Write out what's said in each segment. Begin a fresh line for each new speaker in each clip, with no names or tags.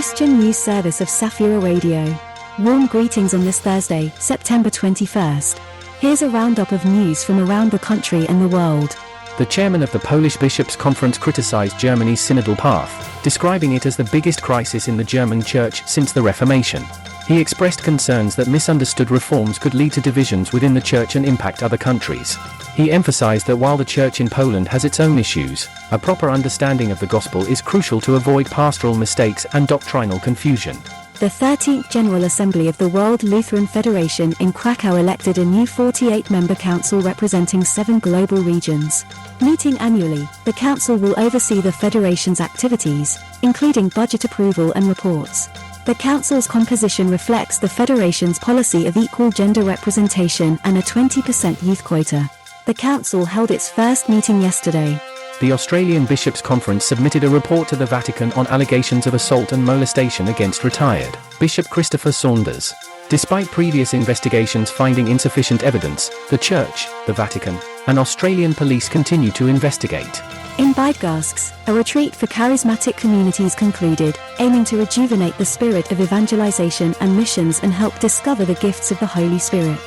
Christian news service of Safira Radio. Warm greetings on this Thursday, September 21st. Here's a roundup of news from around the country and the world.
The chairman of the Polish Bishops' Conference criticized Germany's synodal path, describing it as the biggest crisis in the German church since the Reformation. He expressed concerns that misunderstood reforms could lead to divisions within the church and impact other countries. He emphasized that while the church in Poland has its own issues, a proper understanding of the gospel is crucial to avoid pastoral mistakes and doctrinal confusion.
The 13th General Assembly of the World Lutheran Federation in Krakow elected a new 48-member council representing 7 global regions. Meeting annually, the council will oversee the federation's activities, including budget approval and reports. The council's composition reflects the federation's policy of equal gender representation and a 20% youth quota. The council held its first meeting yesterday.
The Australian Bishops' Conference submitted a report to the Vatican on allegations of assault and molestation against retired Bishop Christopher Saunders. Despite previous investigations finding insufficient evidence, the Church, the Vatican, and Australian police continue to investigate.
In Bydgoszcz, a retreat for charismatic communities concluded, aiming to rejuvenate the spirit of evangelization and missions and help discover the gifts of the Holy Spirit.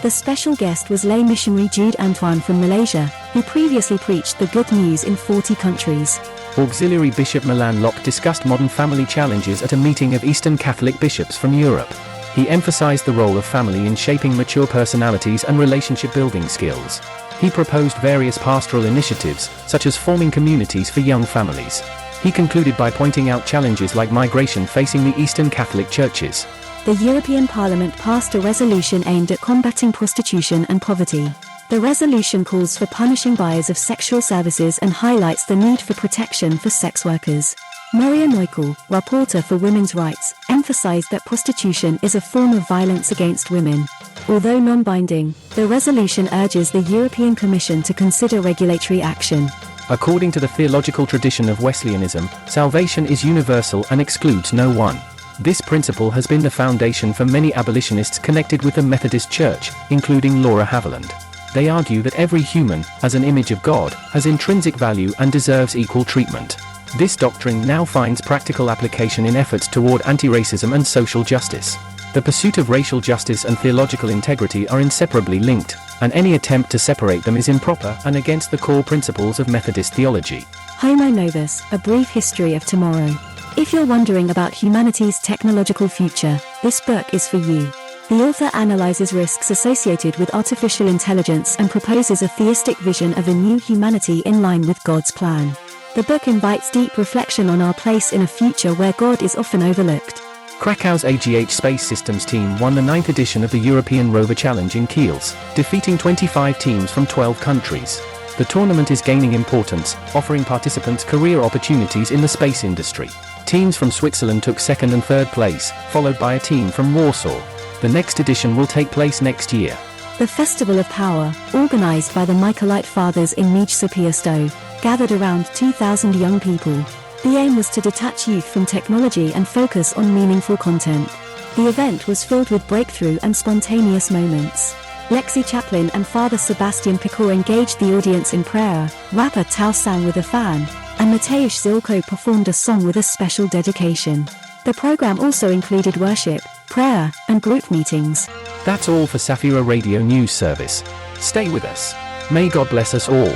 The special guest was lay missionary Jude Antoine from Malaysia, who previously preached the good news in 40 countries.
Auxiliary Bishop Milan Locke discussed modern family challenges at a meeting of Eastern Catholic bishops from Europe. He emphasized the role of family in shaping mature personalities and relationship-building skills. He proposed various pastoral initiatives, such as forming communities for young families. He concluded by pointing out challenges like migration facing the Eastern Catholic churches.
The European Parliament passed a resolution aimed at combating prostitution and poverty. The resolution calls for punishing buyers of sexual services and highlights the need for protection for sex workers. Maria Neukel, rapporteur for women's rights, emphasized that prostitution is a form of violence against women. Although non-binding, the resolution urges the European Commission to consider regulatory action.
According to the theological tradition of Wesleyanism, salvation is universal and excludes no one. This principle has been the foundation for many abolitionists connected with the Methodist Church, including Laura Haviland. They argue that every human, as an image of God, has intrinsic value and deserves equal treatment. This doctrine now finds practical application in efforts toward anti-racism and social justice. The pursuit of racial justice and theological integrity are inseparably linked, and any attempt to separate them is improper and against the core principles of Methodist theology.
Homo Novus, a brief history of tomorrow. If you're wondering about humanity's technological future, this book is for you. The author analyzes risks associated with artificial intelligence and proposes a theistic vision of a new humanity in line with God's plan. The book invites deep reflection on our place in a future where God is often overlooked.
Krakow's AGH Space Systems team won the 9th edition of the European Rover Challenge in Kielce, defeating 25 teams from 12 countries. The tournament is gaining importance, offering participants career opportunities in the space industry. Teams from Switzerland took 2nd and 3rd place, followed by a team from Warsaw. The next edition will take place next year.
The Festival of Power, organized by the Michaelite Fathers in Miejce Piasto, gathered around 2,000 young people. The aim was to detach youth from technology and focus on meaningful content. The event was filled with breakthrough and spontaneous moments. Lexi Chaplin and Father Sebastian Picor engaged the audience in prayer, rapper Tao sang with a fan, and Mateusz Zilko performed a song with a special dedication. The program also included worship, prayer, and group meetings.
That's all for Safira Radio News Service. Stay with us. May God bless us all.